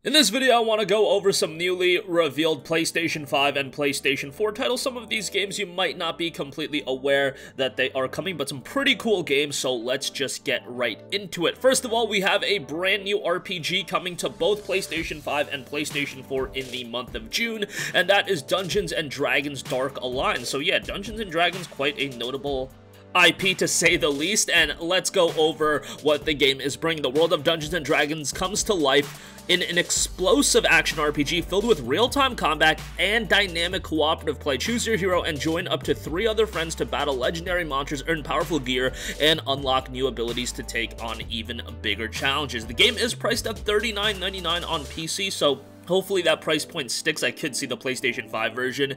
In this video, I want to go over some newly revealed PlayStation 5 and PlayStation 4 titles. Some of these games you might not be completely aware that they are coming, but some pretty cool games, so let's just get right into it. First of all, we have a brand new RPG coming to both PlayStation 5 and PlayStation 4 in the month of June, and that is Dungeons & Dragons Dark Alliance. So yeah, Dungeons & Dragons, quite a notable IP to say the least, and let's go over what the game is bringing. The world of Dungeons & Dragons comes to life in an explosive action RPG filled with real-time combat and dynamic cooperative play. Choose your hero and join up to 3 other friends to battle legendary monsters, earn powerful gear, and unlock new abilities to take on even bigger challenges. The game is priced at $39.99 on PC, so hopefully that price point sticks. I could see the PlayStation 5 version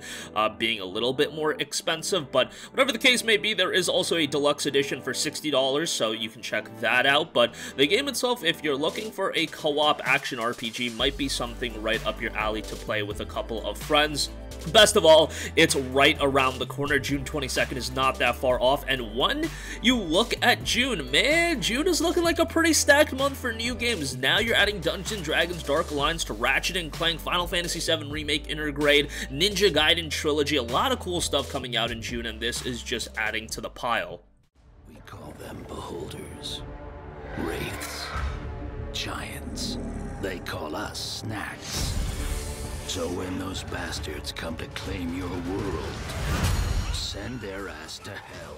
being a little bit more expensive, but whatever the case may be, there is also a deluxe edition for $60, so you can check that out. But the game itself, if you're looking for a co-op action RPG, might be something right up your alley to play with a couple of friends. Best of all, it's right around the corner. June 22nd is not that far off, and when you look at June, man, June is looking like a pretty stacked month for new games. Now you're adding Dungeons & Dragons Dark Alliance to Ratchet & Clank, Final Fantasy VII Remake Intergrade, Ninja Gaiden Trilogy, a lot of cool stuff coming out in June, and this is just adding to the pile. We call them beholders, wraiths, giants. They call us snacks. So when those bastards come to claim your world, send their ass to hell.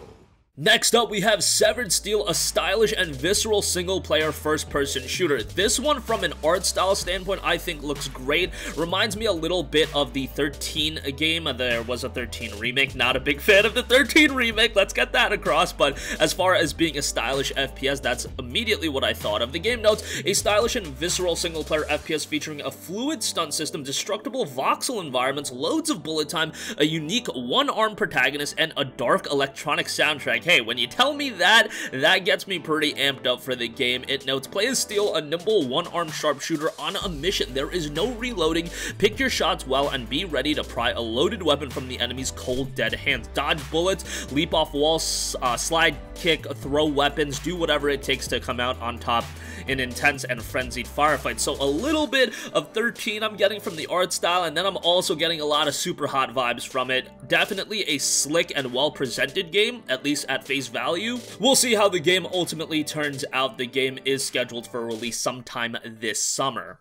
Next up, we have Severed Steel, a stylish and visceral single-player first-person shooter. This one, from an art style standpoint, I think looks great. Reminds me a little bit of the 13 game. There was a 13 remake. Not a big fan of the 13 remake, let's get that across, but as far as being a stylish FPS, that's immediately what I thought of. The game notes, a stylish and visceral single-player FPS featuring a fluid stunt system, destructible voxel environments, loads of bullet time, a unique one-arm protagonist, and a dark electronic soundtrack. Hey, when you tell me that, that gets me pretty amped up for the game. It notes, play as Steel, a nimble one-armed sharpshooter on a mission. There is no reloading. Pick your shots well and be ready to pry a loaded weapon from the enemy's cold, dead hands. Dodge bullets, leap off walls, slide kick, throw weapons, do whatever it takes to come out on top in intense and frenzied firefights. So a little bit of 13 I'm getting from the art style, and then I'm also getting a lot of super hot vibes from it. Definitely a slick and well-presented game, at least at face value. We'll see how the game ultimately turns out. The game is scheduled for release sometime this summer.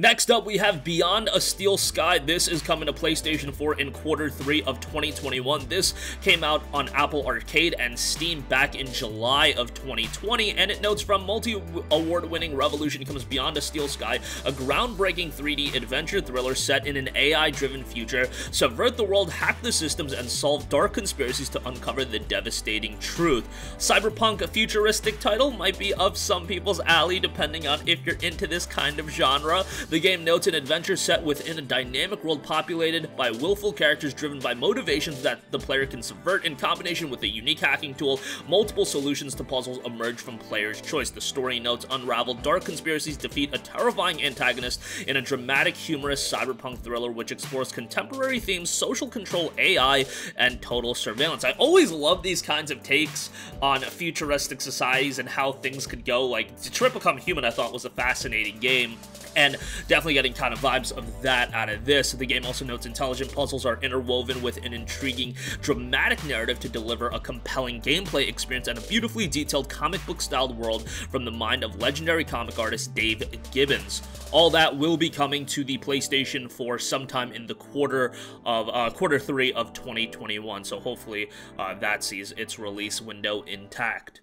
Next up, we have Beyond a Steel Sky. This is coming to PlayStation 4 in Q3 of 2021. This came out on Apple Arcade and Steam back in July of 2020, and it notes, from multi-award-winning Revolution comes Beyond a Steel Sky, a groundbreaking 3D adventure thriller set in an AI-driven future. Subvert the world, hack the systems, and solve dark conspiracies to uncover the devastating truth. Cyberpunk, a futuristic title, might be up some people's alley depending on if you're into this kind of genre. The game notes, an adventure set within a dynamic world populated by willful characters driven by motivations that the player can subvert. In combination with a unique hacking tool, multiple solutions to puzzles emerge from players' choice. The story notes, unravel dark conspiracies, defeat a terrifying antagonist in a dramatic, humorous cyberpunk thriller which explores contemporary themes, social control, AI, and total surveillance. I always love these kinds of takes on futuristic societies and how things could go. Like, Detroit Become Human, I thought was a fascinating game, and definitely getting kind of vibes of that out of this. The game also notes, intelligent puzzles are interwoven with an intriguing, dramatic narrative to deliver a compelling gameplay experience and a beautifully detailed comic book-styled world from the mind of legendary comic artist Dave Gibbons. All that will be coming to the PlayStation 4 sometime in the Q3 of 2021, so hopefully that sees its release window intact.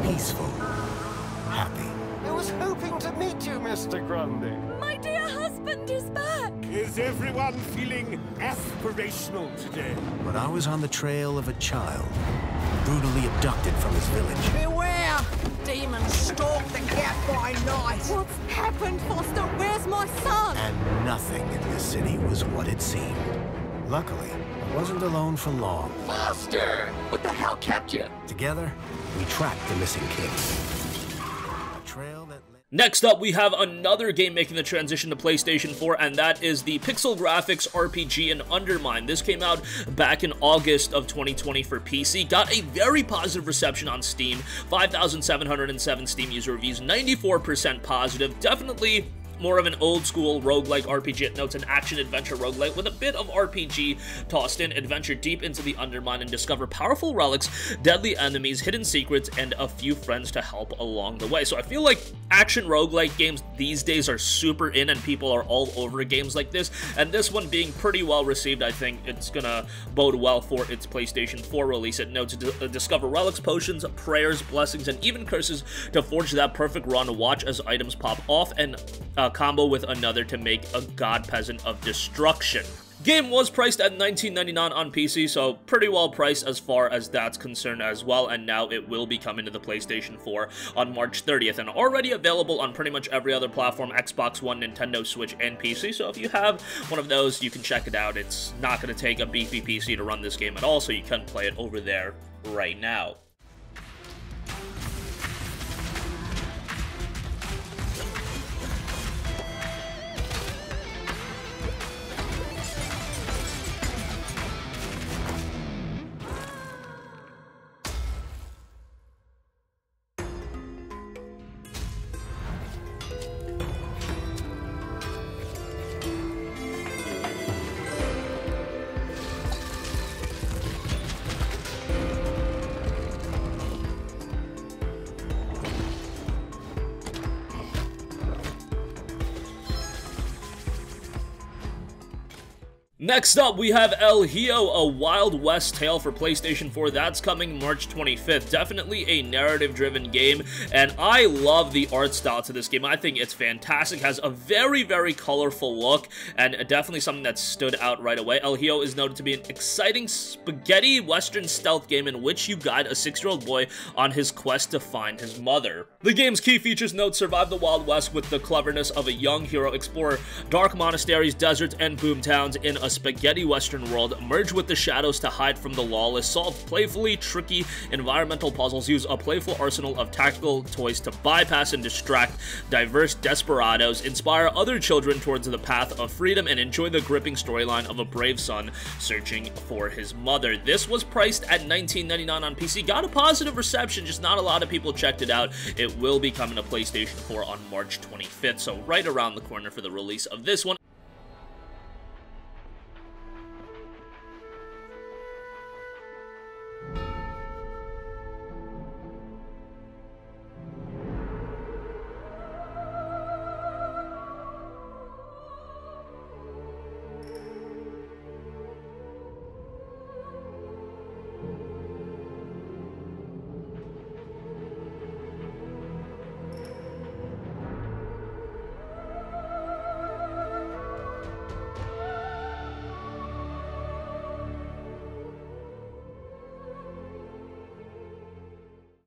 Peaceful. Happy. I was hoping to meet you, Mr. Grundy. My dear husband is back! Is everyone feeling aspirational today? But I was on the trail of a child, brutally abducted from his village. Beware! Demon night! What's happened, Foster? Where's my son? And nothing in this city was what it seemed. Luckily, I wasn't alone for long. Buster! What the hell kept you? Together, we tracked the missing king. A trail that led... Next up, we have another game making the transition to PlayStation 4, and that is the pixel graphics RPG in Undermine. This came out back in August of 2020 for PC, got a very positive reception on Steam, 5,707 Steam user reviews, 94% positive, definitely more of an old-school roguelike RPG. It notes an action-adventure roguelike with a bit of RPG tossed in. Adventure deep into the Undermine and discover powerful relics, deadly enemies, hidden secrets, and a few friends to help along the way. So I feel like action roguelike games these days are super in, and people are all over games like this, and this one being pretty well received, I think it's gonna bode well for its PlayStation 4 release. It notes discover relics, potions, prayers, blessings, and even curses to forge that perfect run. Watch as items pop off and combo with another to make a god peasant of destruction. Game was priced at $19.99 on PC, so pretty well priced as far as that's concerned as well, and now it will be coming to the PlayStation 4 on March 30th, and already available on pretty much every other platform, Xbox One, Nintendo Switch, and PC, so if you have one of those, you can check it out. It's not going to take a beefy PC to run this game at all, so you can play it over there right now. Next up, we have El Hijo, a Wild West tale for PlayStation 4. That's coming March 25th. Definitely a narrative-driven game, and I love the art style to this game. I think it's fantastic. Has a very, very colorful look, and definitely something that stood out right away. El Hijo is noted to be an exciting spaghetti western stealth game in which you guide a 6-year-old boy on his quest to find his mother. The game's key features note survive the Wild West with the cleverness of a young hero, explore dark monasteries, deserts, and boomtowns in a spaghetti western world, merge with the shadows to hide from the lawless, solve playfully tricky environmental puzzles, use a playful arsenal of tactical toys to bypass and distract diverse desperados, inspire other children towards the path of freedom, and enjoy the gripping storyline of a brave son searching for his mother. This was priced at $19.99 on PC, got a positive reception, just not a lot of people checked it out. It will be coming to PlayStation 4 on March 25th, so right around the corner for the release of this one.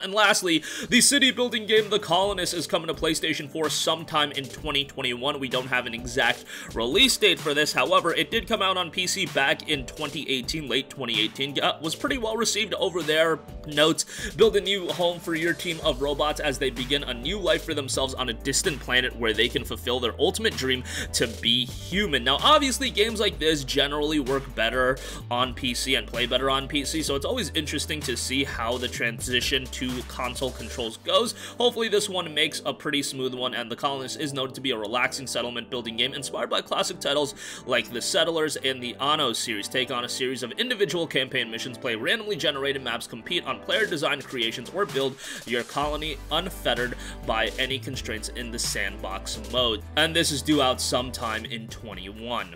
And lastly, the city-building game The Colonists is coming to PlayStation 4 sometime in 2021. We don't have an exact release date for this, however, it did come out on PC back in 2018, late 2018. Was pretty well received over there. Notes, build a new home for your team of robots as they begin a new life for themselves on a distant planet where they can fulfill their ultimate dream to be human. Now, obviously, games like this generally work better on PC and play better on PC, so it's always interesting to see how the transition to console controls goes. Hopefully this one makes a pretty smooth one, and The Colonists is noted to be a relaxing settlement building game inspired by classic titles like The Settlers and the Anno series. Take on a series of individual campaign missions, play randomly generated maps, compete on player-designed creations, or build your colony unfettered by any constraints in the sandbox mode. And this is due out sometime in 2021.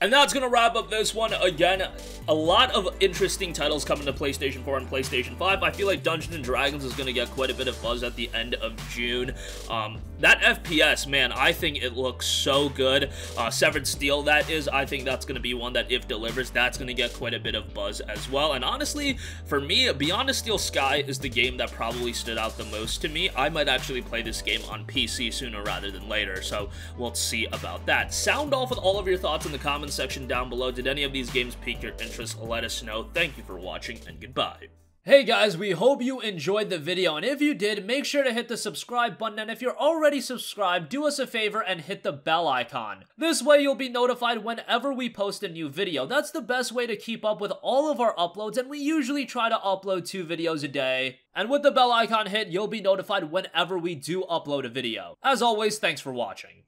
And that's gonna wrap up this one. Again, a lot of interesting titles coming to PlayStation 4 and PlayStation 5. I feel like Dungeons & Dragons is gonna get quite a bit of buzz at the end of June. That FPS, man, I think it looks so good. Severed Steel, that is, I think that's gonna be one that, if delivers, that's gonna get quite a bit of buzz as well. And honestly, for me, Beyond a Steel Sky is the game that probably stood out the most to me. I might actually play this game on PC sooner rather than later, so we'll see about that. Sound off with all of your thoughts in the comments section down below. Did any of these games pique your interest? Let us know. Thank you for watching, and goodbye. Hey guys, we hope you enjoyed the video, and if you did, make sure to hit the subscribe button, and if you're already subscribed, do us a favor and hit the bell icon. This way you'll be notified whenever we post a new video. That's the best way to keep up with all of our uploads, and we usually try to upload 2 videos a day. And with the bell icon hit, you'll be notified whenever we do upload a video. As always, thanks for watching.